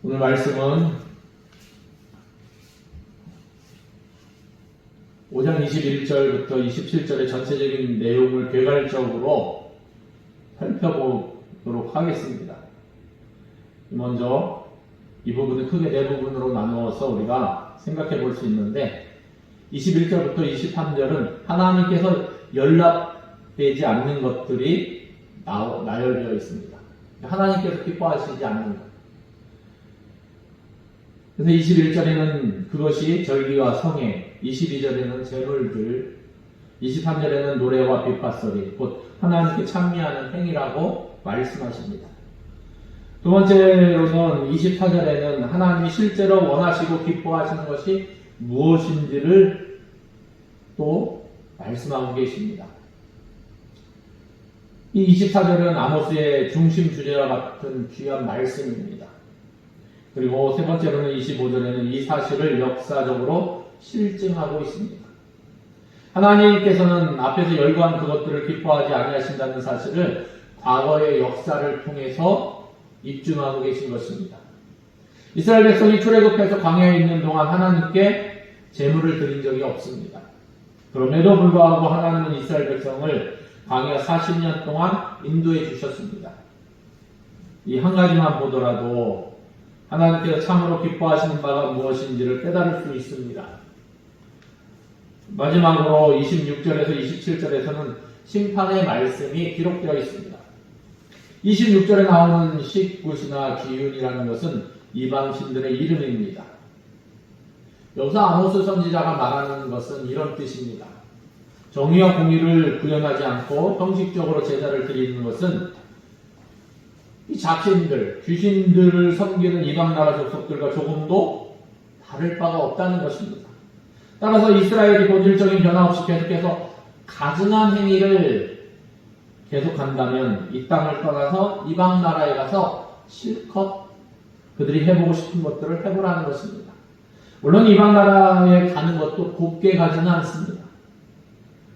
오늘 말씀은 5장 21절부터 27절의 전체적인 내용을 개괄적으로 살펴보도록 하겠습니다. 먼저 이 부분을 크게 네 부분으로 나누어서 우리가 생각해 볼 수 있는데, 21절부터 23절은 하나님께서 연락되지 않는 것들이 나열되어 있습니다. 하나님께서 기뻐하시지 않는 것. 그래서 21절에는 그것이 절기와 성회, 22절에는 제물들, 23절에는 노래와 빗바소리, 곧 하나님께 찬미하는 행위라고 말씀하십니다. 두 번째로는 24절에는 하나님이 실제로 원하시고 기뻐하시는 것이 무엇인지를 또 말씀하고 계십니다. 이 24절은 아모스의 중심 주제와 같은 귀한 말씀입니다. 그리고 세 번째로는 25절에는 이 사실을 역사적으로 실증하고 있습니다. 하나님께서는 앞에서 열거한 그것들을 기뻐하지 아니하신다는 사실을 과거의 역사를 통해서 입증하고 계신 것입니다. 이스라엘 백성이 출애굽해서 광야에 있는 동안 하나님께 제물을 드린 적이 없습니다. 그럼에도 불구하고 하나님은 이스라엘 백성을 광야 40년 동안 인도해 주셨습니다. 이 한 가지만 보더라도 하나님께서 참으로 기뻐하시는 바가 무엇인지를 깨달을 수 있습니다. 마지막으로 26절에서 27절에서는 심판의 말씀이 기록되어 있습니다. 26절에 나오는 씩굿이나 기윤이라는 것은 이방신들의 이름입니다. 여기서 아모스 선지자가 말하는 것은 이런 뜻입니다. 정의와 공의를 구현하지 않고 형식적으로 제사를 드리는 것은 이 자신들, 귀신들을 섬기는 이방나라 족속들과 조금도 다를 바가 없다는 것입니다. 따라서 이스라엘이 본질적인 변화 없이 계속해서 가증한 행위를 계속한다면 이 땅을 떠나서 이방나라에 가서 실컷 그들이 해보고 싶은 것들을 해보라는 것입니다. 물론 이방나라에 가는 것도 곱게 가지는 않습니다.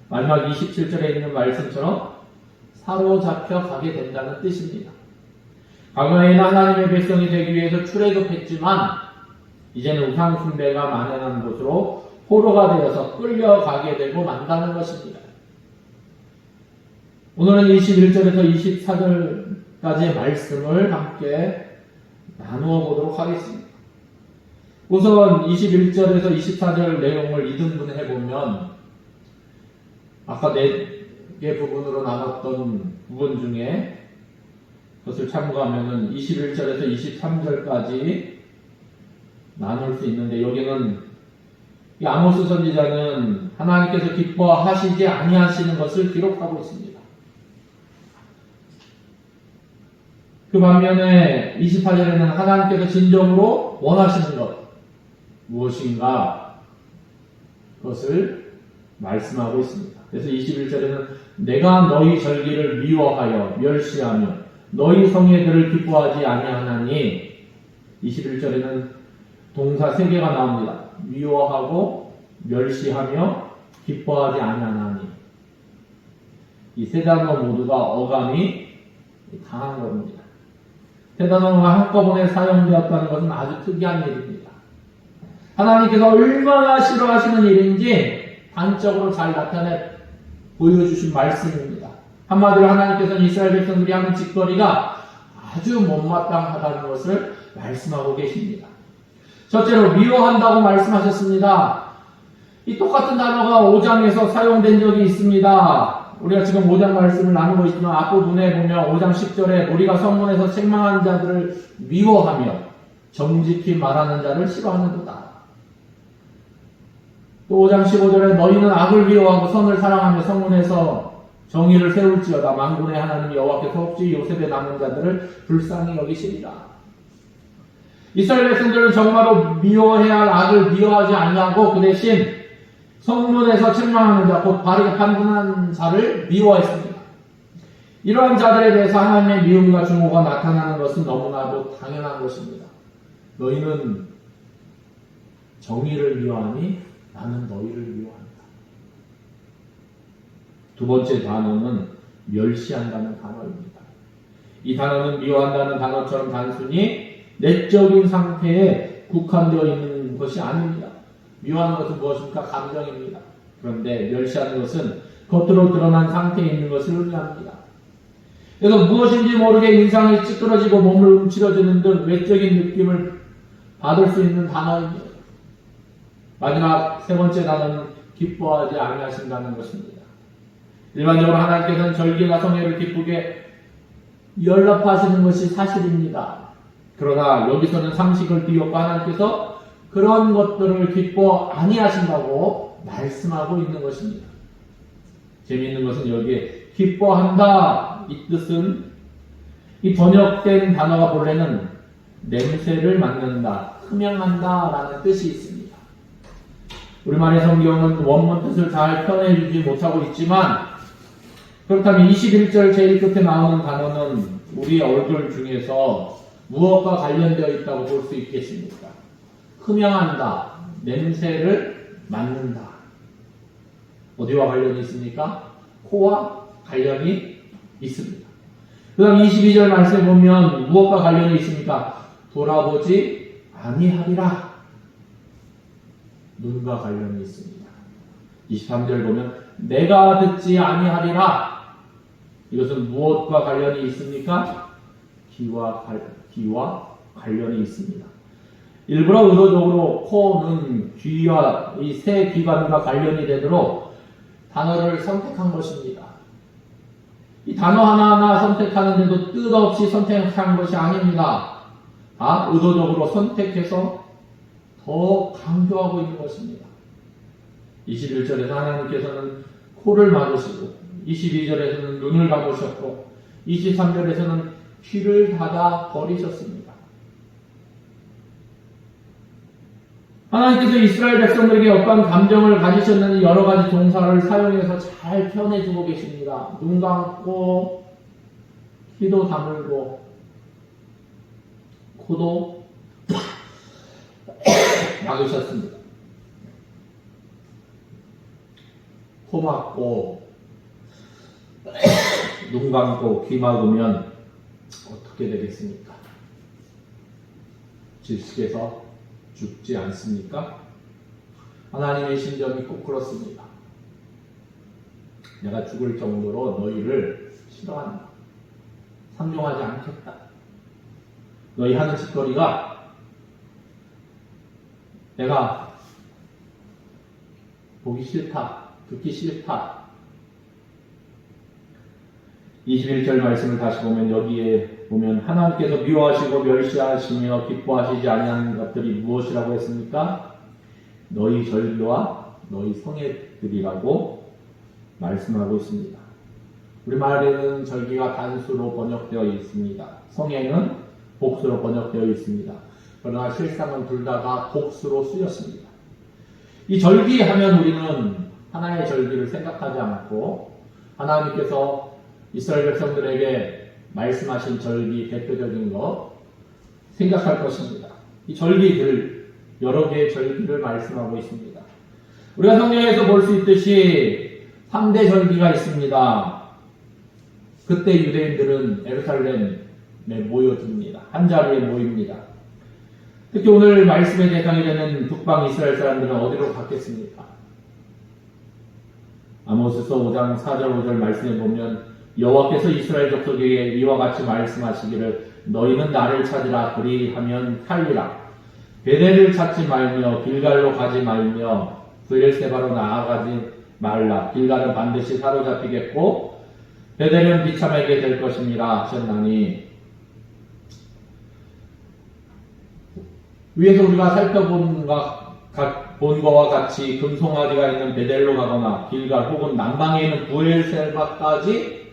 마지막 27절에 있는 말씀처럼 사로잡혀 가게 된다는 뜻입니다. 과거에는 하나님의 백성이 되기 위해서 출애굽했지만 이제는 우상 숭배가 만연한 곳으로 포로가 되어서 끌려가게 되고 만다는 것입니다. 오늘은 21절에서 24절까지의 말씀을 함께 나누어 보도록 하겠습니다. 우선 21절에서 24절 내용을 이등분해 보면 아까 4개 부분으로 나눴던 부분 중에 그것을 참고하면 21절에서 23절까지 나눌 수 있는데, 여기는 이 아모스 선지자는 하나님께서 기뻐하시지 아니하시는 것을 기록하고 있습니다. 그 반면에 28절에는 하나님께서 진정으로 원하시는 것 무엇인가 그것을 말씀하고 있습니다. 그래서 21절에는 내가 너희 절기를 미워하여 멸시하며 너희 성회들을 기뻐하지 아니하나니, 21절에는 동사 3개가 나옵니다. 미워하고 멸시하며 기뻐하지 아니하나니. 이 세 단어 모두가 어감이 강한 겁니다. 세 단어가 한꺼번에 사용되었다는 것은 아주 특이한 일입니다. 하나님께서 얼마나 싫어하시는 일인지 단적으로 잘 나타내 보여주신 말씀입니다. 한마디로 하나님께서는 이스라엘 백성들이 하는 짓거리가 아주 못마땅하다는 것을 말씀하고 계십니다. 첫째로 미워한다고 말씀하셨습니다. 이 똑같은 단어가 5장에서 사용된 적이 있습니다. 우리가 지금 5장 말씀을 나누고 있지만 앞부분에 보면 5장 10절에 우리가 성문에서 책망하는 자들을 미워하며 정직히 말하는 자를 싫어하는도다. 또 5장 15절에 너희는 악을 미워하고 선을 사랑하며 성문에서 정의를 세울지어다. 만군의 하나님 여호와께서 혹시 요셉의 남은 자들을 불쌍히 여기시리라. 이스라엘 백성들은 정말로 미워해야 할 악을 미워하지 아니하고 그 대신 성문에서 책망하는 자, 곧 바르게 판단하는 자를 미워했습니다. 이러한 자들에 대해서 하나님의 미움과 증오가 나타나는 것은 너무나도 당연한 것입니다. 너희는 정의를 미워하니 나는 너희를 미워한다. 두 번째 단어는 멸시한다는 단어입니다. 이 단어는 미워한다는 단어처럼 단순히 내적인 상태에 국한되어 있는 것이 아닙니다. 미워하는 것은 무엇입니까? 감정입니다. 그런데 멸시하는 것은 겉으로 드러난 상태에 있는 것을 의미합니다. 그래서 무엇인지 모르게 인상이 찌그러지고 몸을 움츠러지는 등 외적인 느낌을 받을 수 있는 단어입니다. 마지막 세 번째 단어는 기뻐하지 아니하신다는 것입니다. 일반적으로 하나님께서는 절기나 성회를 기쁘게 연락하시는 것이 사실입니다. 그러나 여기서는 상식을 비웃고 하나님께서 그런 것들을 기뻐 아니하신다고 말씀하고 있는 것입니다. 재미있는 것은 여기에 기뻐한다 이 뜻은 이 번역된 단어가 본래는 냄새를 맡는다, 흠양한다 라는 뜻이 있습니다. 우리말의 성경은 원문 뜻을 잘 표현해주지 못하고 있지만 그렇다면 21절 제일 끝에 나오는 단어는 우리 얼굴 중에서 무엇과 관련되어 있다고 볼 수 있겠습니까? 흠양한다, 냄새를 맡는다. 어디와 관련이 있습니까? 코와 관련이 있습니다. 그 다음 22절 말씀에 보면 무엇과 관련이 있습니까? 돌아보지 아니하리라. 눈과 관련이 있습니다. 23절 보면 내가 듣지 아니하리라. 이것은 무엇과 관련이 있습니까? 귀와 관련이 있습니다. 일부러 의도적으로 코, 눈, 귀와 이 세 기관과 관련이 되도록 단어를 선택한 것입니다. 이 단어 하나하나 선택하는데도 뜻없이 선택한 것이 아닙니다. 의도적으로 선택해서 더 강조하고 있는 것입니다. 21절에서 하나님께서는 코를 막으시고 22절에서는 눈을 감으셨고 23절에서는 귀를 닫아 버리셨습니다. 하나님께서 이스라엘 백성들에게 어떤 감정을 가지셨는지 여러 가지 동사를 사용해서 잘 표현해주고 계십니다. 눈 감고 귀도 다물고 코도 막으셨습니다. 코 막고 눈 감고 귀 막으면 어떻게 되겠습니까? 질식해서 죽지 않습니까? 하나님의 심정이 꼭 그렇습니다. 내가 죽을 정도로 너희를 싫어한다. 상종하지 않겠다. 너희 하는 짓거리가 내가 보기 싫다. 듣기 싫다. 21절 말씀을 다시 보면 여기에 보면 하나님께서 미워하시고 멸시하시며 기뻐하시지 아니하는 것들이 무엇이라고 했습니까? 너희 절기와 너희 성회들이라고 말씀하고 있습니다. 우리말에는 절기가 단수로 번역되어 있습니다. 성회는 복수로 번역되어 있습니다. 그러나 실상은 둘 다가 복수로 쓰였습니다. 이 절기 하면 우리는 하나의 절기를 생각하지 않고 하나님께서 이스라엘 백성들에게 말씀하신 절기 대표적인 것 생각할 것입니다. 이 절기들 여러 개의 절기를 말씀하고 있습니다. 우리가 성경에서 볼 수 있듯이 3대 절기가 있습니다. 그때 유대인들은 예루살렘에 모여듭니다. 한 자리에 모입니다. 특히 오늘 말씀의 대상이 되는 북방 이스라엘 사람들은 어디로 갔겠습니까? 아모스서 5장 4절 5절 말씀에 보면 여호와께서 이스라엘 족속에게 이와 같이 말씀하시기를 너희는 나를 찾으라 그리하면 살리라. 베델을 찾지 말며 길갈로 가지 말며 브엘세바로 나아가지 말라. 길갈은 반드시 사로잡히겠고 베델은 비참하게 될 것입니다 하셨나니 위에서 우리가 살펴본 것과 같이 금송아지가 있는 베델로 가거나 길갈 혹은 남방에 있는 브엘세바까지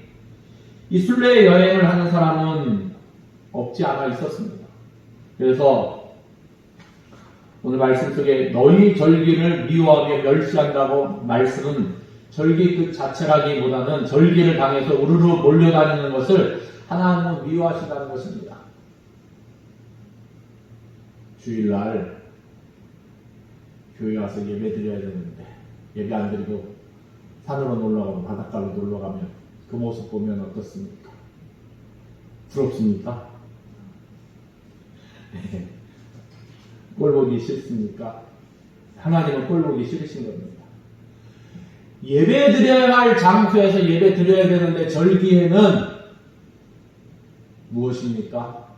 이 순례 여행을 하는 사람은 없지 않아 있었습니다. 그래서 오늘 말씀 속에 너희 절기를 미워하며 멸시한다고 말씀은 절기 그 자체라기보다는 절기를 당해서 우르르 몰려다니는 것을 하나님은 미워하신다는 것입니다. 주일날 교회 와서 예배 드려야 되는데 예배 안 드리고 산으로 놀러가고 바닷가로 놀러가면 그 모습 보면 어떻습니까? 부럽습니까? 꼴 보기 싫습니까? 하나님은 꼴 보기 싫으신 겁니다. 예배 드려야 할 장소에서 예배 드려야 되는데 절기에는 무엇입니까?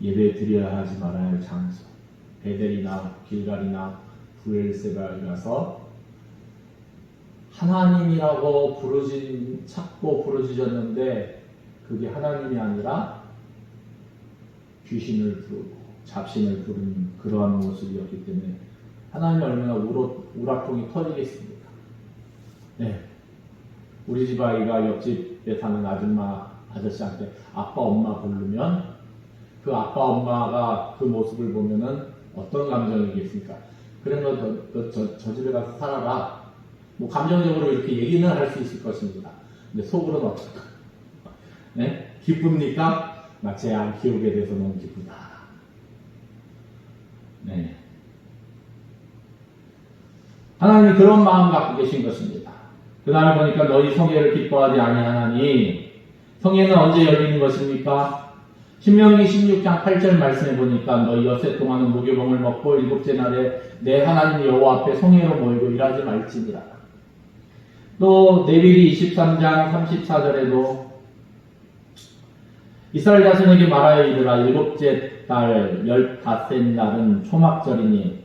예배 드려야 하지 말아야 할 장소. 베델이나 길갈이나 브엘세바에 가서 하나님이라고 찾고 부르짖었는데 그게 하나님이 아니라 귀신을 부르고 잡신을 부르는 그러한 모습이었기 때문에 하나님이 얼마나 우라통이 터지겠습니까? 우리 집 아이가 옆집에 사는 아저씨한테 아빠 엄마 부르면 그 아빠 엄마가 그 모습을 보면은 어떤 감정이겠습니까? 그런 거 저 집에 가서 살아라. 뭐 감정적으로 이렇게 얘기는 할 수 있을 것입니다. 근데 속으로는 어떨까? 기쁩니까? 쟤 안 키우게 돼서 너무 기쁘다. 하나님이 그런 마음 갖고 계신 것입니다. 그 다음에 보니까 너희 성회를 기뻐하지 아니하나니 성회는 언제 열리는 것입니까? 신명기 16장 8절 말씀해 보니까 너희 엿새 동안은 무교병을 먹고 일곱째 날에 내 하나님 여호와 앞에 성회로 모이고 일하지 말지니라. 또 레위기 23장 34절에도 이스라엘 자손에게 말하여 이르라. 일곱째 달 15째 날은 초막절이니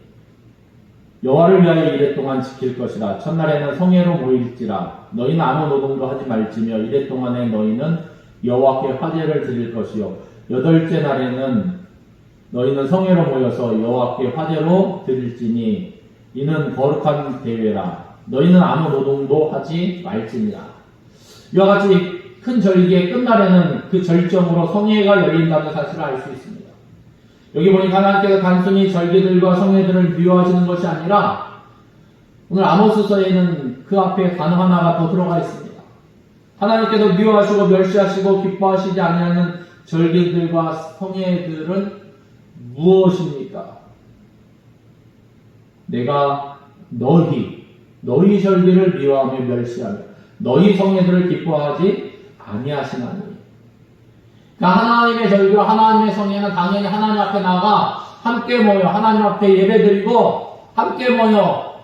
여호와를 위하여 이레 동안 지킬 것이라. 첫날에는 성회로 모일지라. 너희는 아무 노동도 하지 말지며 이레 동안에 너희는 여호와께 화제를 드릴 것이요 여덟째 날에는 너희는 성회로 모여서 여호와께 화제로 드릴지니 이는 거룩한 대회라. 너희는 아무 노동도 하지 말지니라. 이와 같이 큰 절기의 끝날에는 그 절정으로 성회가 열린다는 사실을 알 수 있습니다. 여기 보니까 하나님께서 단순히 절기들과 성회들을 미워하시는 것이 아니라 오늘 아모스서에는 그 앞에 단어 하나가 더 들어가 있습니다. 하나님께서 미워하시고 멸시하시고 기뻐하시지 아니하는 절기들과 성회들은 무엇입니까? 내가 너희 절기를 미워하며 멸시하며 너희 성회들을 기뻐하지 아니하시나니. 그러니까 하나님의 절기와 하나님의 성회는 당연히 하나님 앞에 나가 함께 모여 하나님 앞에 예배드리고 함께 모여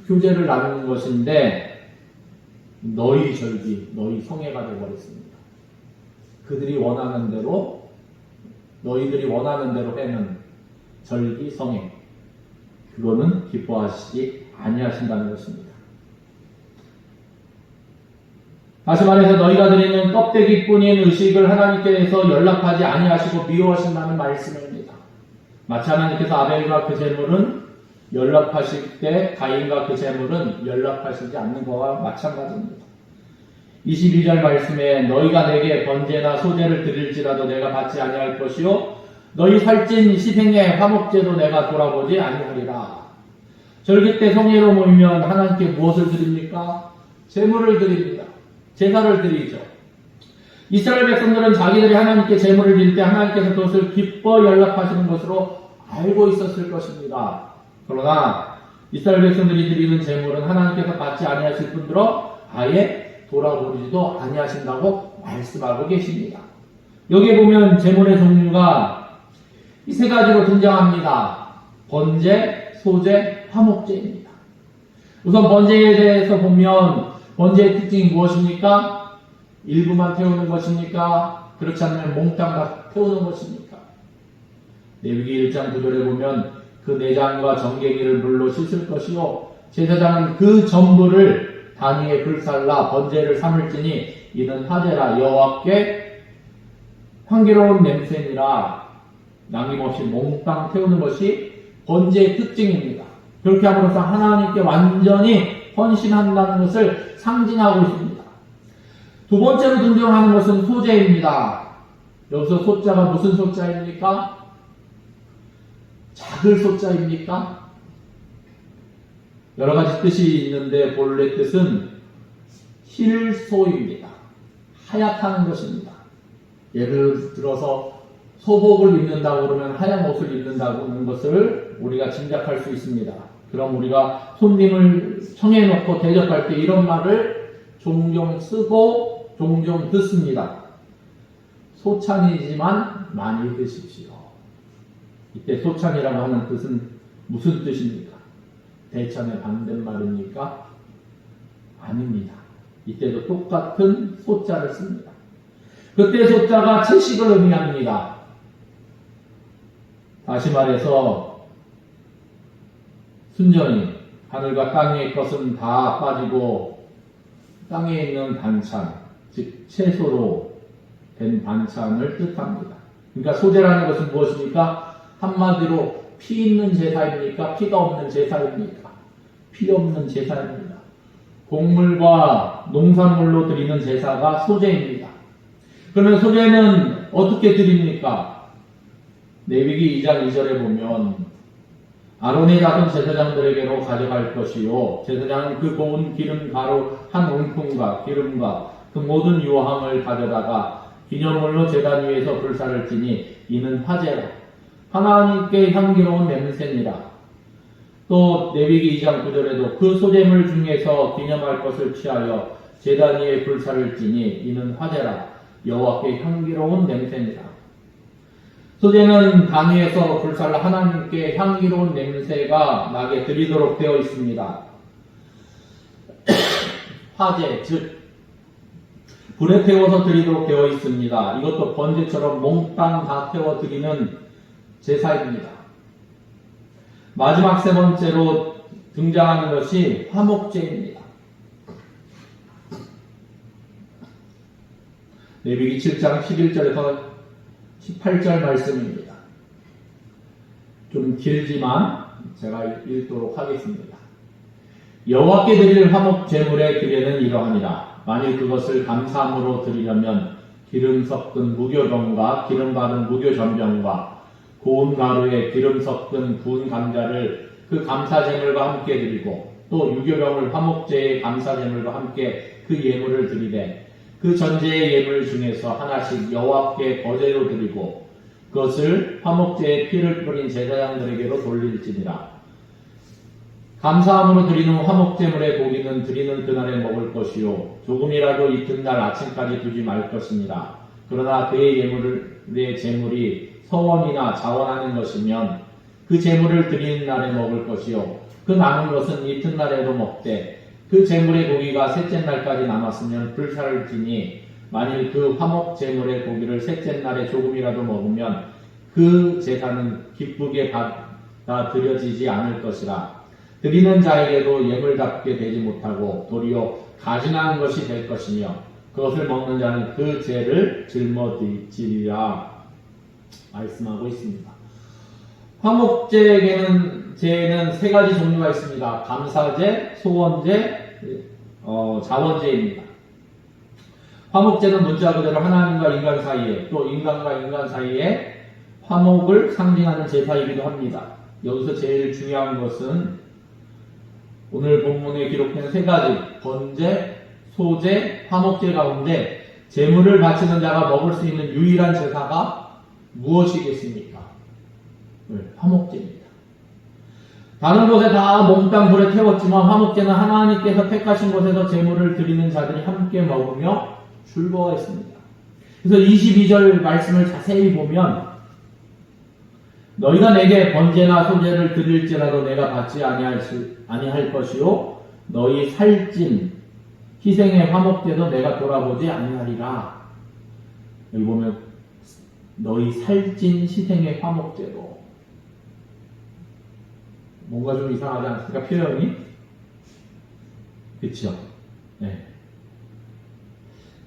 교제를 나누는 것인데 너희 절기, 너희 성회가 되어버렸습니다. 그들이 원하는 대로 너희들이 원하는 대로 해는 절기, 성회 그거는 기뻐하시지 아니하신다는 것입니다. 다시 말해서 너희가 드리는 껍데기뿐인 의식을 하나님께서 연락하지 아니하시고 미워하신다는 말씀입니다. 마치 하나님께서 아벨과 그 제물은 연락하실 때 가인과 그 제물은 연락하시지 않는 것과 마찬가지입니다. 22절 말씀에 너희가 내게 번제나 소제를 드릴지라도 내가 받지 아니할 것이요 너희 살찐 시생의 화목제도 내가 돌아보지 아니하리라. 절기 때 성회로 모이면 하나님께 무엇을 드립니까? 제물을 드립니다. 제사를 드리죠. 이스라엘 백성들은 자기들이 하나님께 제물을 드릴 때 하나님께서 그것을 기뻐 연락하시는 것으로 알고 있었을 것입니다. 그러나 이스라엘 백성들이 드리는 제물은 하나님께서 받지 아니하실 뿐더러 아예 돌아보지도 아니하신다고 말씀하고 계십니다. 여기에 보면 제물의 종류가 이 세 가지로 등장합니다. 번제, 소제, 화목제입니다. 우선 번제에 대해서 보면 번제의 특징이 무엇입니까? 일부만 태우는 것입니까? 그렇지 않으면 몽땅 다 태우는 것입니까? 레위기 1장 9절에 보면 그 내장과 정갱이를 물로 씻을 것이요 제사장은 그 전부를 단 위에 불살라 번제를 삼을지니 이는 화제라. 여호와께 향기로운 냄새니라. 남김없이 몽땅 태우는 것이 번제의 특징입니다. 그렇게 함으로써 하나님께 완전히 헌신한다는 것을 상징하고 있습니다. 두 번째로 등장하는 것은 소제입니다. 여기서 소자가 무슨 소자입니까? 작을 소자입니까? 여러 가지 뜻이 있는데 본래 뜻은 힐소입니다. 하얗다는 것입니다. 예를 들어서 소복을 입는다고 그러면 하얀 옷을 입는다고 하는 것을 우리가 짐작할 수 있습니다. 그럼 우리가 손님을 청해놓고 대접할 때 이런 말을 종종 쓰고 종종 듣습니다. 소찬이지만 많이 드십시오. 이때 소찬이라고 하는 뜻은 무슨 뜻입니까? 대찬의 반대말입니까? 아닙니다. 이때도 똑같은 소자를 씁니다. 그때 소자가 채식을 의미합니다. 다시 말해서 순전히 하늘과 땅의 것은 다 빠지고 땅에 있는 반찬, 즉 채소로 된 반찬을 뜻합니다. 그러니까 소제라는 것은 무엇입니까? 한마디로 피 있는 제사입니까? 피가 없는 제사입니까? 피 없는 제사입니다. 곡물과 농산물로 드리는 제사가 소제입니다. 그러면 소제는 어떻게 드립니까? 레위기 2장 2절에 보면 아론의 자손 제사장들에게로 가져갈 것이요 제사장은 그 고운 기름 가루 한 움큼과 기름과 그 모든 유황을 가져다가 기념물로 제단 위에서 불사를 지니 이는 화제라 하나님께 향기로운 냄새니라. 또 레위기 2장 9절에도 그 소재물 중에서 기념할 것을 취하여 제단 위에 불사를 지니 이는 화제라 여호와께 향기로운 냄새니라. 소재는 단 위에서 불사를 하나님께 향기로운 냄새가 나게 드리도록 되어 있습니다. 화제, 즉 불에 태워서 드리도록 되어 있습니다. 이것도 번제처럼 몽땅 다 태워 드리는 제사입니다. 마지막 세 번째로 등장하는 것이 화목제입니다. 레위기 7장 11절에서 18절 말씀입니다. 좀 길지만 제가 읽도록 하겠습니다. 여호와께 드릴 화목 제물의 규례는 이러하니라. 만일 그것을 감사함으로 드리려면 기름 섞은 무교병과 기름 바른 무교전병과 고운 가루에 기름 섞은 구운 감자를 그 감사제물과 함께 드리고 또 유교병을 화목제의 감사제물과 함께 그 예물을 드리되 그 전제의 예물 중에서 하나씩 여호와께 거제로 드리고 그것을 화목제의 피를 뿌린 제사장들에게로 돌릴지니라. 감사함으로 드리는 화목제물의 고기는 드리는 그날에 먹을 것이요 조금이라도 이튿날 아침까지 두지 말 것이니라. 그러나 그의 예물의 제물이 서원이나 자원하는 것이면 그 제물을 드리는 날에 먹을 것이요 그 남은 것은 이튿날에도 먹되 그 제물의 고기가 셋째 날까지 남았으면 불사를 지니 만일 그 화목 제물의 고기를 셋째 날에 조금이라도 먹으면 그 제사는 기쁘게 받아 드려지지 않을 것이라. 드리는 자에게도 예물답게 되지 못하고 도리어 가증한 것이 될 것이며 그것을 먹는 자는 그 죄를 짊어지리라 말씀하고 있습니다. 화목제에게는 제는 세 가지 종류가 있습니다. 감사제, 소원제, 자원제입니다. 화목제는 문자 그대로 하나님과 인간 사이에 또 인간과 인간 사이에 화목을 상징하는 제사이기도 합니다. 여기서 제일 중요한 것은 오늘 본문에 기록된 세 가지 번제, 소제, 화목제 가운데 제물을 바치는 자가 먹을 수 있는 유일한 제사가 무엇이겠습니까? 화목제입니다. 다른 곳에 다 몽땅 불에 태웠지만 화목제는 하나님께서 택하신 곳에서 제물을 드리는 자들이 함께 먹으며 즐거워했습니다. 그래서 22절 말씀을 자세히 보면 너희가 내게 번제나 소제를 드릴지라도 내가 받지 아니할 것이요 너희 살찐 희생의 화목제도 내가 돌아보지 아니하리라. 여기 보면 너희 살찐 희생의 화목제도 뭔가 좀 이상하지 않습니까? 표현이? 그쵸? 네.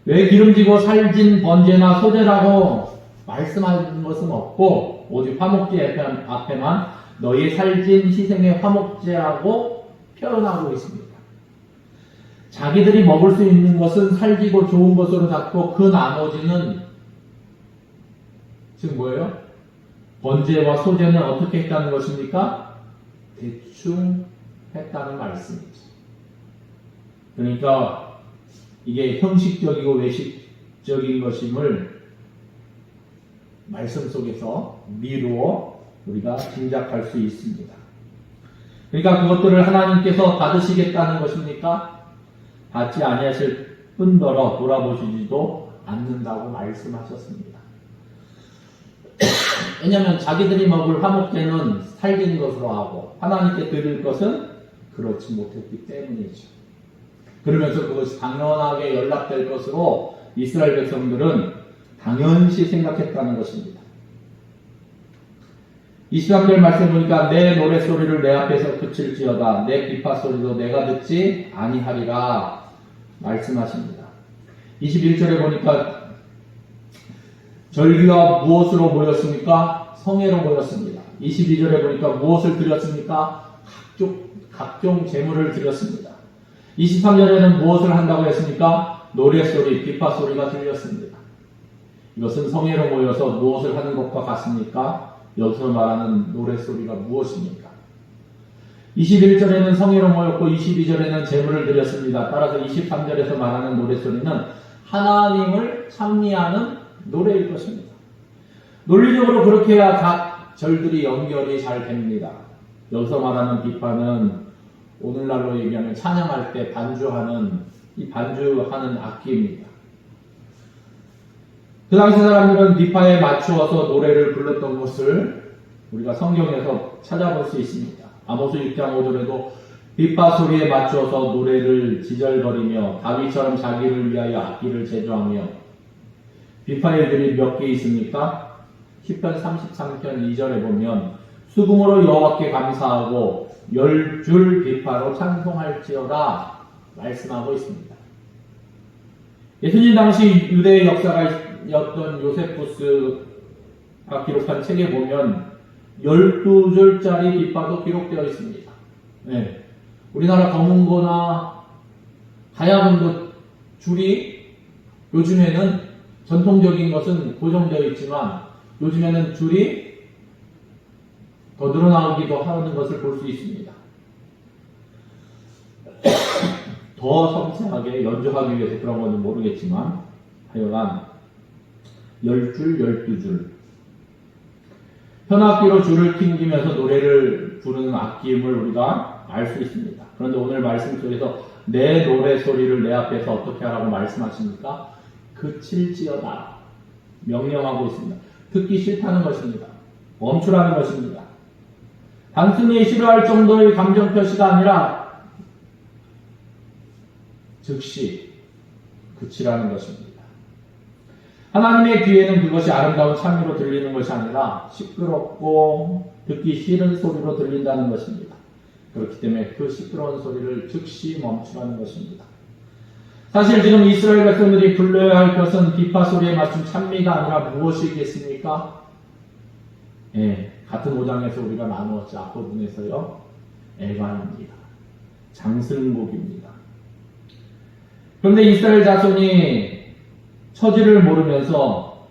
왜 기름지고 살진 번제나 소제라고 말씀하는 것은 없고 오직 화목제 앞에만 너희 살진 희생의 화목제라고 표현하고 있습니다. 자기들이 먹을 수 있는 것은 살지고 좋은 것으로 잡고 그 나머지는 지금 뭐예요? 번제와 소제는 어떻게 했다는 것입니까? 대충 했다는 말씀이죠. 그러니까 이게 형식적이고 외식적인 것임을 말씀 속에서 미루어 우리가 짐작할 수 있습니다. 그러니까 그것들을 하나님께서 받으시겠다는 것입니까? 받지 아니하실 뿐더러 돌아보시지도 않는다고 말씀하셨습니다. 왜냐하면 자기들이 먹을 화목제는 살린 것으로 하고 하나님께 드릴 것은 그렇지 못했기 때문이죠. 그러면서 그것이 당연하게 연락될 것으로 이스라엘 백성들은 당연시 생각했다는 것입니다. 23절 말씀 보니까 내 노랫소리를 내 앞에서 그칠지어다 내 비파소리도 내가 듣지 아니하리라 말씀하십니다. 21절에 보니까 절기가 무엇으로 모였습니까? 성회로 모였습니다. 22절에 보니까 무엇을 드렸습니까? 각종 제물을 드렸습니다. 23절에는 무엇을 한다고 했습니까? 노랫소리, 비파소리가 들렸습니다. 이것은 성회로 모여서 무엇을 하는 것과 같습니까? 여기서 말하는 노랫소리가 무엇입니까? 21절에는 성회로 모였고 22절에는 제물을 드렸습니다. 따라서 23절에서 말하는 노랫소리는 하나님을 찬미하는 노래일 것입니다. 논리적으로 그렇게 해야 각 절들이 연결이 잘 됩니다. 여기서 말하는 비파는 오늘날로 얘기하면 찬양할 때 반주하는 악기입니다. 그 당시 사람들은 비파에 맞추어서 노래를 불렀던 것을 우리가 성경에서 찾아볼 수 있습니다. 아모스 6장 5절에도 비파 소리에 맞추어서 노래를 지절거리며 다윗처럼 자기를 위하여 악기를 제조하며 비파의 들이 몇 개 있습니까? 시편 33편 2절에 보면 수금으로 여호와께 감사하고 10줄 비파로 찬송할지어다 말씀하고 있습니다. 예수님 당시 유대의 역사가였던 요세푸스가 기록한 책에 보면 12줄짜리 비파도 기록되어 있습니다. 네. 우리나라 검은고나 하얀고 줄이 요즘에는 전통적인 것은 고정되어 있지만 요즘에는 줄이 더 늘어나기도 하는 것을 볼 수 있습니다. 더 섬세하게 연주하기 위해서 그런 건지 모르겠지만 하여간 10줄, 12줄 현악기로 줄을 튕기면서 노래를 부르는 악기임을 우리가 알 수 있습니다. 그런데 오늘 말씀 속에서 내 노래 소리를 내 앞에서 어떻게 하라고 말씀하십니까? 그칠지어다 명령하고 있습니다. 듣기 싫다는 것입니다. 멈추라는 것입니다. 단순히 싫어할 정도의 감정 표시가 아니라 즉시 그치라는 것입니다. 하나님의 귀에는 그것이 아름다운 찬미로 들리는 것이 아니라 시끄럽고 듣기 싫은 소리로 들린다는 것입니다. 그렇기 때문에 그 시끄러운 소리를 즉시 멈추라는 것입니다. 사실 지금 이스라엘 백성들이 불러야 할 것은 비파 소리에 맞춘 찬미가 아니라 무엇이겠습니까? 같은 5장에서 우리가 나누었죠. 앞부분에서요. 애관입니다. 장승곡입니다. 그런데 이스라엘 자손이 처지를 모르면서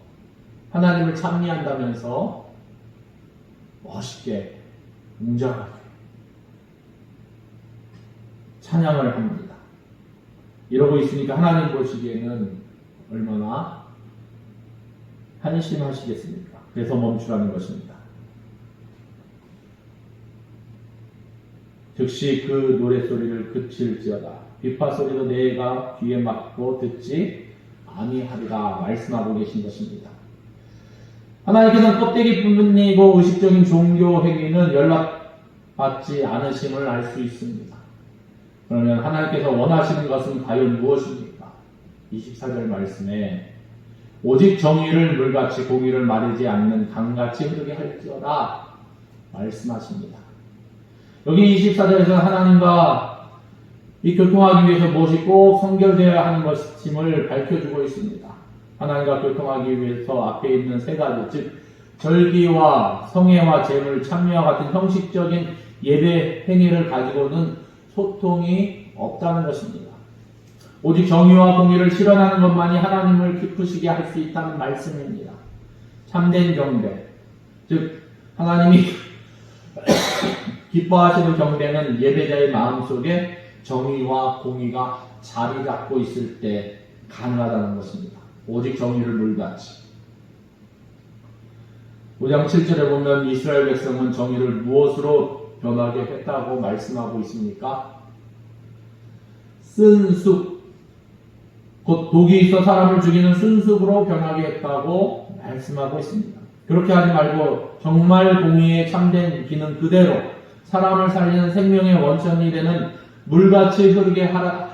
하나님을 찬미한다면서 멋있게 웅장하게 찬양을 합니다. 이러고 있으니까 하나님 보시기에는 얼마나 한심하시겠습니까? 그래서 멈추라는 것입니다. 즉시 그 노랫소리를 그칠지어다. 비파 소리도 내가 귀에 막고 듣지 아니하리라 말씀하고 계신 것입니다. 하나님께서는 껍데기 뿐이고 의식적인 종교 행위는 연락받지 않으심을 알 수 있습니다. 그러면 하나님께서 원하시는 것은 과연 무엇입니까? 24절 말씀에 오직 정의를 물같이 공의를 마르지 않는 강같이 흐르게 할지어다 말씀하십니다. 여기 24절에서 하나님과 이 교통하기 위해서 무엇이 꼭 성결되어야 하는 것임을 밝혀주고 있습니다. 하나님과 교통하기 위해서 앞에 있는 세 가지, 즉 절기와 성회와 제물, 찬미와 같은 형식적인 예배 행위를 가지고는 소통이 없다는 것입니다. 오직 정의와 공의를 실현하는 것만이 하나님을 기쁘시게 할 수 있다는 말씀입니다. 참된 경배, 즉 하나님이 기뻐하시는 경배는 예배자의 마음속에 정의와 공의가 자리 잡고 있을 때 가능하다는 것입니다. 오직 정의를 물같이. 5장 7절에 보면 이스라엘 백성은 정의를 무엇으로 변하게 했다고 말씀하고 있습니까? 쓴숲, 곧 독이 있어 사람을 죽이는 쓴숲으로 변하게 했다고 말씀하고 있습니다. 그렇게 하지 말고 정말 공의에 참된 기능 그대로 사람을 살리는 생명의 원천이 되는 물같이 흐르게 하라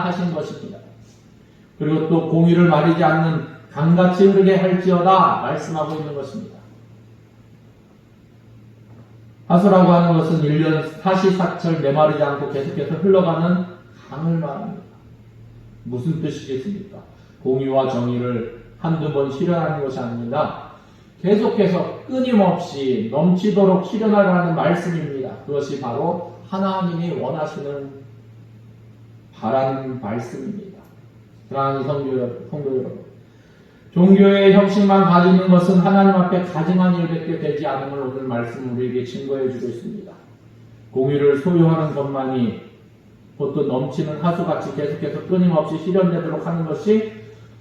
하신 것입니다. 그리고 또 공의를 마르지 않는 강같이 흐르게 할지어다 말씀하고 있는 것입니다. 하수라고 하는 것은 1년 사시사철 메마르지 않고 계속해서 흘러가는 강을 말합니다. 무슨 뜻이겠습니까? 공의와 정의를 한두 번 실현하는 것이 아닙니다. 계속해서 끊임없이 넘치도록 실현하라는 말씀입니다. 그것이 바로 하나님이 원하시는 바라는 말씀입니다. 사랑하는 성도 여러분, 종교의 형식만 가지는 것은 하나님 앞에 가증한 일밖에 되지 않음을 오늘 말씀 우리에게 증거해 주고 있습니다. 공의를 소유하는 것만이 곧 넘치는 하수같이 계속해서 끊임없이 실현되도록 하는 것이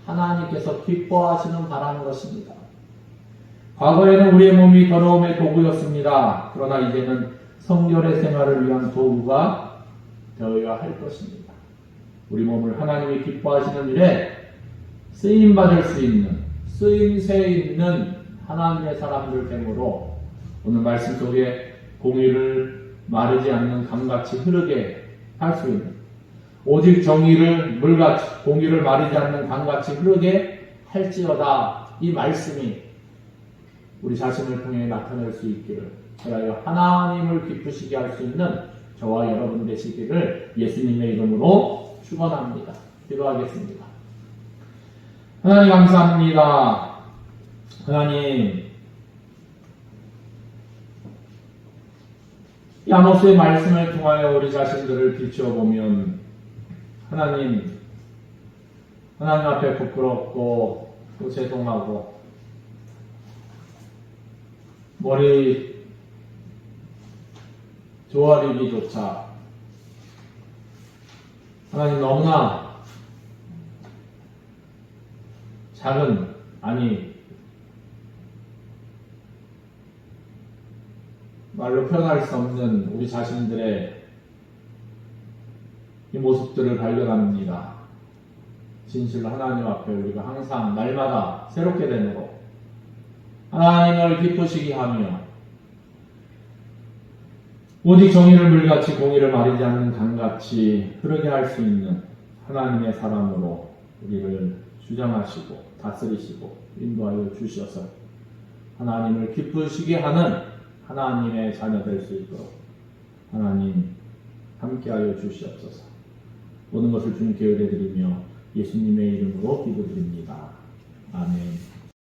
하나님께서 기뻐하시는 바라는 것입니다. 과거에는 우리의 몸이 더러움의 도구였습니다. 그러나 이제는 성결의 생활을 위한 도구가 되어야 할 것입니다. 우리 몸을 하나님이 기뻐하시는 일에 쓰임받을 수 있는, 쓰임새 있는 하나님의 사람들 되므로 오늘 말씀 속에 공의를 마르지 않는 강같이 흐르게 할 수 있는, 오직 정의를 물같이, 공의를 마르지 않는 강같이 흐르게 할지어다, 이 말씀이 우리 자신을 통해 나타낼 수 있기를, 그리하여 하나님을 기쁘시게 할 수 있는 저와 여러분 되시기를 예수님의 이름으로 축원합니다. 기도하겠습니다. 하나님 감사합니다. 하나님, 이 아모스의 말씀을 통하여 우리 자신들을 비춰보면 하나님 앞에 부끄럽고 또 죄송하고 머리 조아리기조차 하나님 너무나 작은, 아니 말로 표현할 수 없는 우리 자신들의 이 모습들을 발견합니다. 진실로 하나님 앞에 우리가 항상 날마다 새롭게 되므로 하나님을 기쁘시게 하며 오직 정의를 물같이 공의를 마르지 않는 강같이 흐르게 할 수 있는 하나님의 사람으로 우리를 주장하시고 다스리시고 인도하여 주셔서 하나님을 기쁘시게 하는 하나님의 자녀 될 수 있도록 하나님 함께하여 주시옵소서. 모든 것을 주님께 의뢰드리며 예수님의 이름으로 기도드립니다. 아멘.